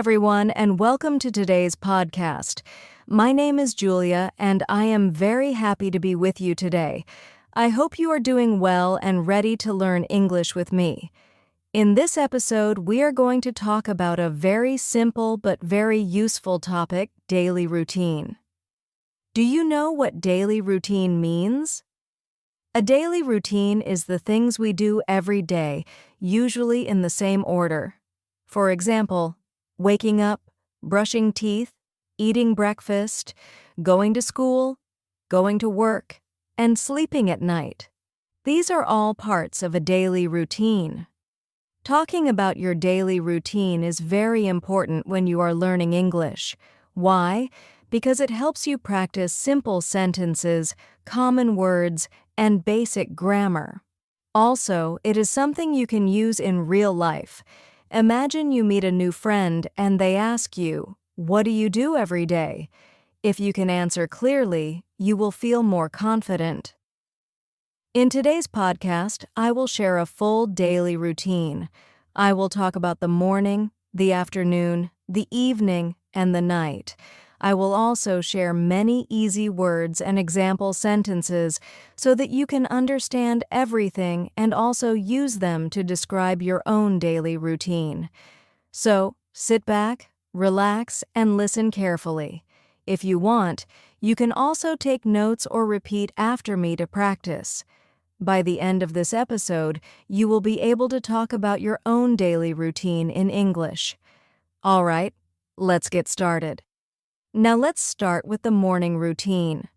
everyone, and welcome to today's podcast. My name is Julia, and I am very happy to be with you today. I hope you are doing well and ready to learn English with me. In this episode, we are going to talk about a very simple but very useful topic, daily routine. Do you know what daily routine means? A daily routine is the things we do every day, usually in the same order. For example, waking up, brushing teeth, eating breakfast, going to school, going to work, and sleeping at night. These are all parts of a daily routine. Talking about your daily routine is very important when you are learning English. Why? Because it helps you practice simple sentences, common words, and basic grammar. Also, it is something you can use in real life. Imagine you meet a new friend and they ask you, "What do you do every day?" If you can answer clearly, you will feel more confident. In today's podcast, I will share a full daily routine. I will talk about the morning, the afternoon, the evening, and the night. I will also share many easy words and example sentences so that you can understand everything and also use them to describe your own daily routine. So, sit back, relax, and listen carefully. If you want, you can also take notes or repeat after me to practice. By the end of this episode, you will be able to talk about your own daily routine in English. All right, let's get started. Now let's start with the morning routine.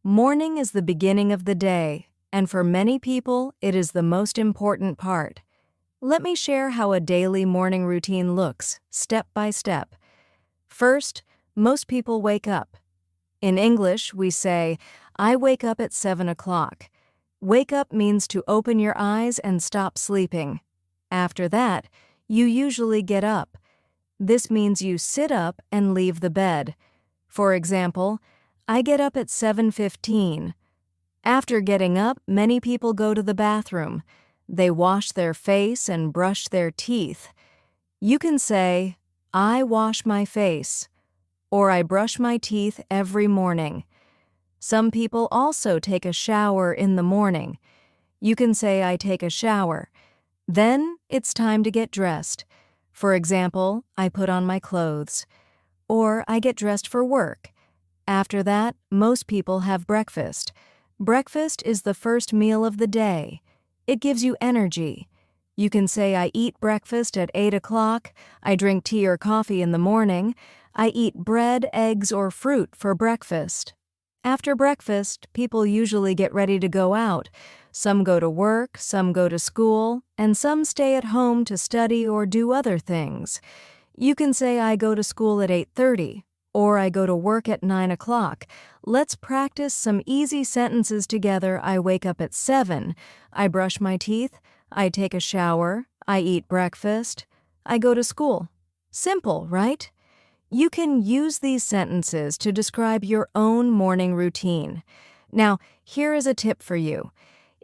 Morning is the beginning of the day, and for many people, it is the most important part. Let me share how a daily morning routine looks, step by step. First, most people wake up. In English, we say, "I wake up at 7 o'clock." Wake up means to open your eyes and stop sleeping. After that, you usually get up. This means you sit up and leave the bed. For example, I get up at 7:15. After getting up, many people go to the bathroom. They wash their face and brush their teeth. You can say, "I wash my face," or "I brush my teeth every morning." Some people also take a shower in the morning. You can say, "I take a shower." Then it's time to get dressed. For example, I put on my clothes. Or I get dressed for work. After that, most people have breakfast. Breakfast is the first meal of the day. It gives you energy. You can say, "I eat breakfast at 8 o'clock, I drink tea or coffee in the morning, I eat bread, eggs, or fruit for breakfast." After breakfast, people usually get ready to go out. Some go to work, some go to school, and some stay at home to study or do other things. You can say, "I go to school at 8:30, or I go to work at 9 o'clock. Let's practice some easy sentences together. I wake up at 7. I brush my teeth. I take a shower. I eat breakfast. I go to school. Simple, right? You can use these sentences to describe your own morning routine. Now, here is a tip for you.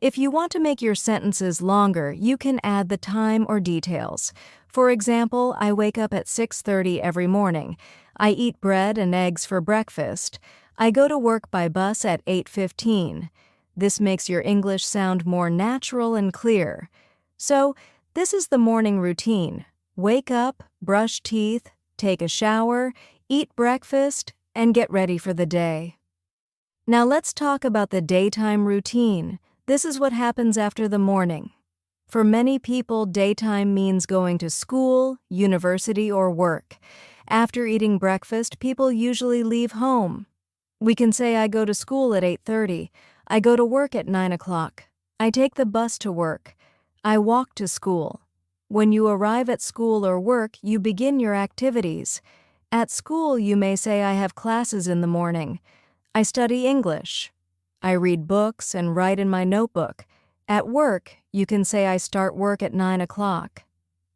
If you want to make your sentences longer, you can add the time or details. For example, I wake up at 6:30 every morning. I eat bread and eggs for breakfast. I go to work by bus at 8:15. This makes your English sound more natural and clear. So, this is the morning routine. Wake up, brush teeth, take a shower, eat breakfast, and get ready for the day. Now let's talk about the daytime routine. This is what happens after the morning. For many people, daytime means going to school, university, or work. After eating breakfast, people usually leave home. We can say, "I go to school at 8:30. I go to work at 9 o'clock. I take the bus to work. I walk to school." When you arrive at school or work, you begin your activities. At school, you may say, "I have classes in the morning. I study English. I read books and write in my notebook." At work, you can say, "I start work at 9 o'clock.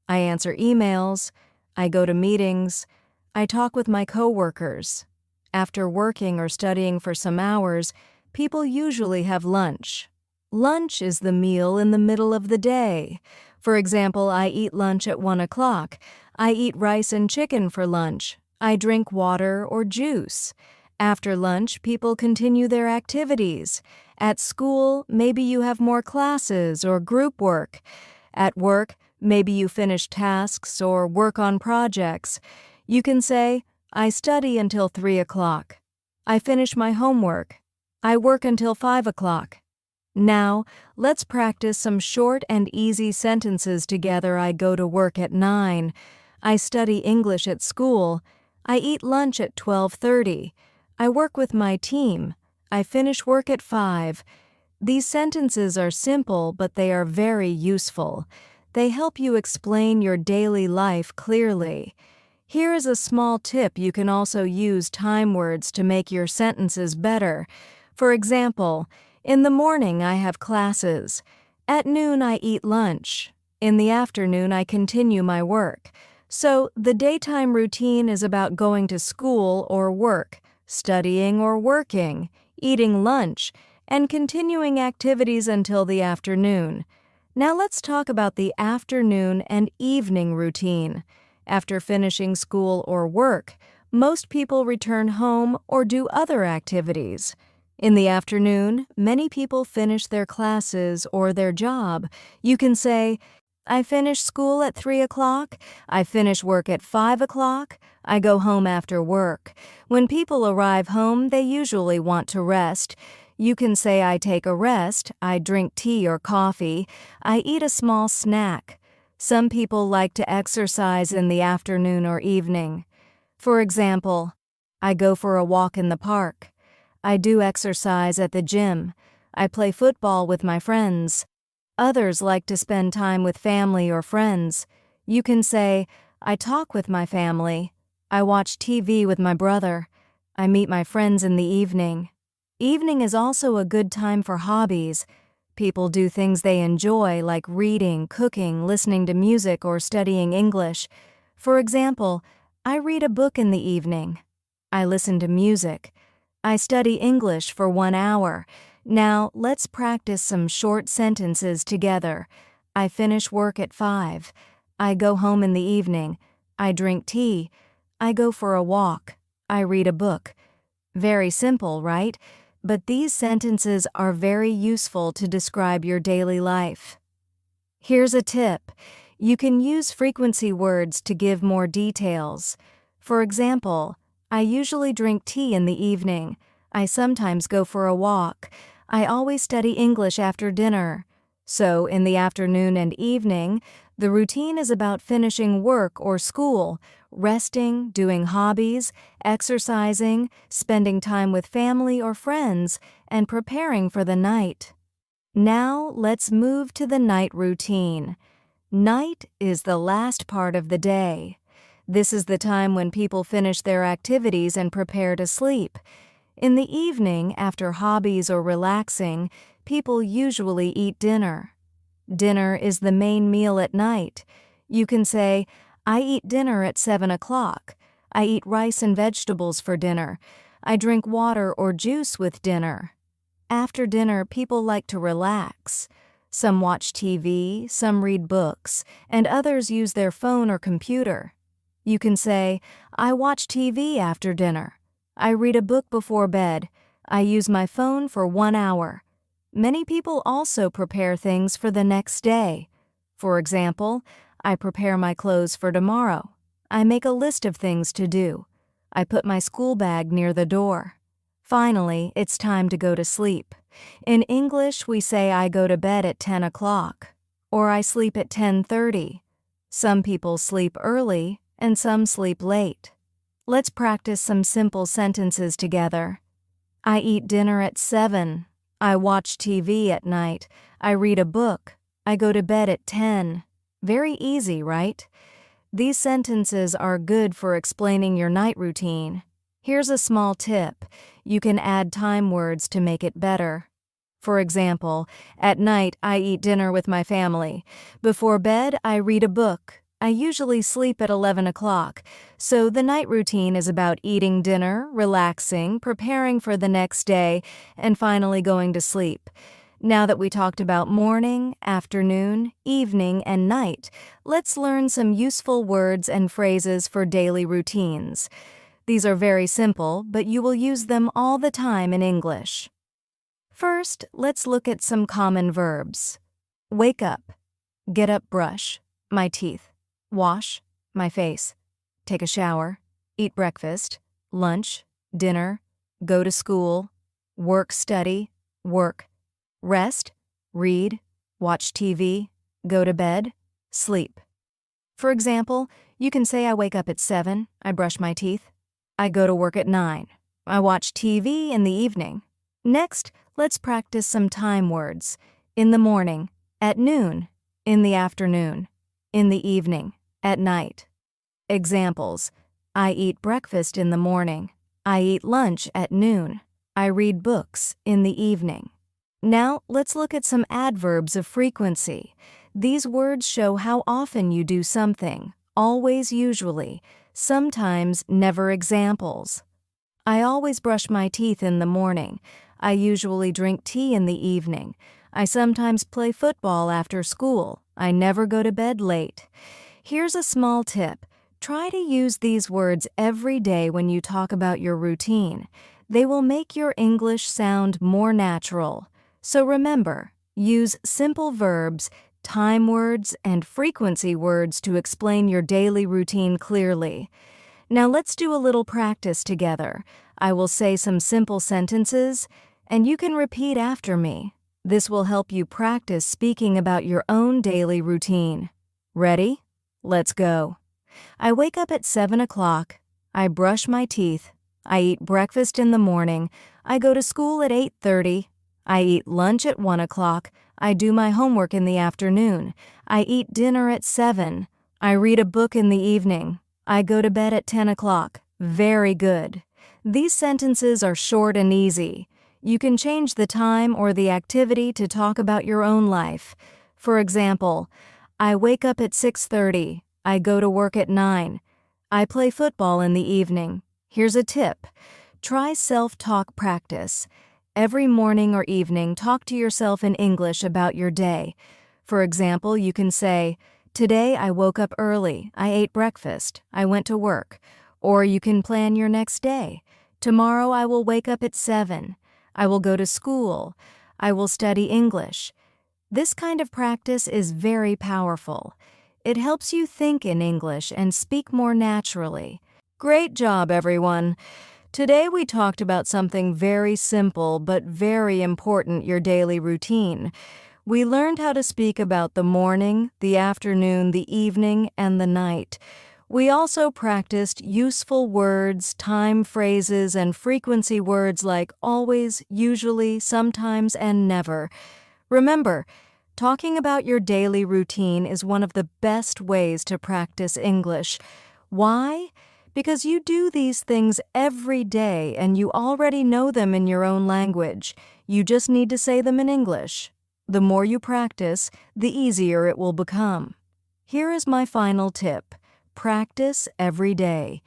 I answer emails. I go to meetings. I talk with my coworkers." After working or studying for some hours, people usually have lunch. Lunch is the meal in the middle of the day. For example, I eat lunch at 1 o'clock. I eat rice and chicken for lunch. I drink water or juice. After lunch, people continue their activities. At school, maybe you have more classes or group work. At work, maybe you finish tasks or work on projects. You can say, I study until 3 o'clock. I finish my homework. I work until 5 o'clock. Now, let's practice some short and easy sentences together. I go to work at 9. I study English at school. I eat lunch at 12:30. I work with my team. I finish work at 5. These sentences are simple, but they are very useful. They help you explain your daily life clearly. Here is a small tip. You can also use time words to make your sentences better. For example, in the morning I have classes. At noon I eat lunch. In the afternoon I continue my work. So the daytime routine is about going to school or work, studying or working, eating lunch, and continuing activities until the afternoon. Now let's talk about the afternoon and evening routine. After finishing school or work, most people return home or do other activities. In the afternoon, many people finish their classes or their job. You can say, I finish school at 3 o'clock. I finish work at 5 o'clock. I go home after work. When people arrive home, they usually want to rest. You can say, I take a rest. I drink tea or coffee. I eat a small snack. Some people like to exercise in the afternoon or evening. For example, I go for a walk in the park. I do exercise at the gym. I play football with my friends. Others like to spend time with family or friends. You can say, I talk with my family. I watch TV with my brother. I meet my friends in the evening. Evening is also a good time for hobbies. People do things they enjoy, like reading, cooking, listening to music, or studying English. For example, I read a book in the evening. I listen to music. I study English for 1 hour. Now, let's practice some short sentences together. I finish work at 5. I go home in the evening. I drink tea. I go for a walk. I read a book. Very simple, right? But these sentences are very useful to describe your daily life. Here's a tip. You can use frequency words to give more details. For example, I usually drink tea in the evening. I sometimes go for a walk. I always study English after dinner. So, in the afternoon and evening, the routine is about finishing work or school, resting, doing hobbies, exercising, spending time with family or friends, and preparing for the night. Now, let's move to the night routine. Night is the last part of the day. This is the time when people finish their activities and prepare to sleep. In the evening, after hobbies or relaxing, people usually eat dinner. Dinner is the main meal at night. You can say, I eat dinner at 7 o'clock. I eat rice and vegetables for dinner. I drink water or juice with dinner. After dinner, people like to relax. Some watch TV, some read books, and others use their phone or computer. You can say, I watch TV after dinner. I read a book before bed. I use my phone for 1 hour. Many people also prepare things for the next day. For example, I prepare my clothes for tomorrow. I make a list of things to do. I put my school bag near the door. Finally, it's time to go to sleep. In English, we say I go to bed at 10 o'clock, or I sleep at 10:30. Some people sleep early, and some sleep late. Let's practice some simple sentences together. I eat dinner at 7. I watch TV at night. I read a book. I go to bed at 10. Very easy, right? These sentences are good for explaining your night routine. Here's a small tip. You can add time words to make it better. For example, at night I eat dinner with my family. Before bed, I read a book. I usually sleep at 11 o'clock, so the night routine is about eating dinner, relaxing, preparing for the next day, and finally going to sleep. Now that we talked about morning, afternoon, evening, and night, let's learn some useful words and phrases for daily routines. These are very simple, but you will use them all the time in English. First, let's look at some common verbs. Wake up, get up, brush, my teeth, wash, my face, take a shower, eat breakfast, lunch, dinner, go to school, work, study, work, rest, read, watch TV, go to bed, sleep. For example, you can say I wake up at 7, I brush my teeth, I go to work at 9, I watch TV in the evening. Next, let's practice some time words. In the morning, at noon, in the afternoon, in the evening, at night. Examples: I eat breakfast in the morning, I eat lunch at noon, I read books in the evening. Now, let's look at some adverbs of frequency. These words show how often you do something, always, usually, sometimes, never. Examples: I always brush my teeth in the morning. I usually drink tea in the evening. I sometimes play football after school. I never go to bed late. Here's a small tip. Try to use these words every day when you talk about your routine. They will make your English sound more natural. So remember, use simple verbs, time words, and frequency words to explain your daily routine clearly. Now let's do a little practice together. I will say some simple sentences, and you can repeat after me. This will help you practice speaking about your own daily routine. Ready? Let's go. I wake up at 7 o'clock. I brush my teeth. I eat breakfast in the morning. I go to school at 8:30. I eat lunch at 1 o'clock. I do my homework in the afternoon. I eat dinner at 7. I read a book in the evening. I go to bed at 10 o'clock. Very good. These sentences are short and easy. You can change the time or the activity to talk about your own life. For example, I wake up at 6:30. I go to work at 9. I play football in the evening. Here's a tip. Try self-talk practice. Every morning or evening, talk to yourself in English about your day. For example, you can say, today I woke up early, I ate breakfast, I went to work. Or you can plan your next day. Tomorrow I will wake up at 7. I will go to school. I will study English. This kind of practice is very powerful. It helps you think in English and speak more naturally. Great job, everyone. Today we talked about something very simple but very important, your daily routine. We learned how to speak about the morning, the afternoon, the evening, and the night. We also practiced useful words, time phrases, and frequency words like always, usually, sometimes, and never. Remember, talking about your daily routine is one of the best ways to practice English. Why? Because you do these things every day and you already know them in your own language. You just need to say them in English. The more you practice, the easier it will become. Here is my final tip. Practice every day.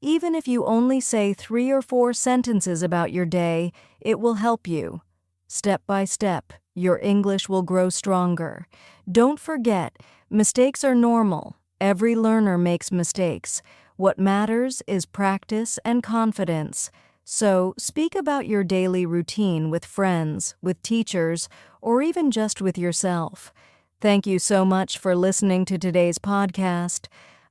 Even if you only say 3 or 4 sentences about your day, it will help you. Step by step, your English will grow stronger. Don't forget, mistakes are normal. Every learner makes mistakes. What matters is practice and confidence. So, speak about your daily routine with friends, with teachers, or even just with yourself. Thank you so much for listening to today's podcast.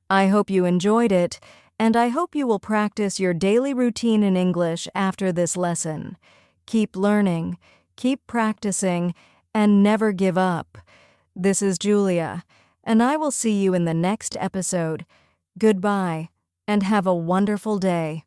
I hope you enjoyed it, and I hope you will practice your daily routine in English after this lesson. Keep learning, keep practicing, and never give up. This is Julia, and I will see you in the next episode. Goodbye, and have a wonderful day.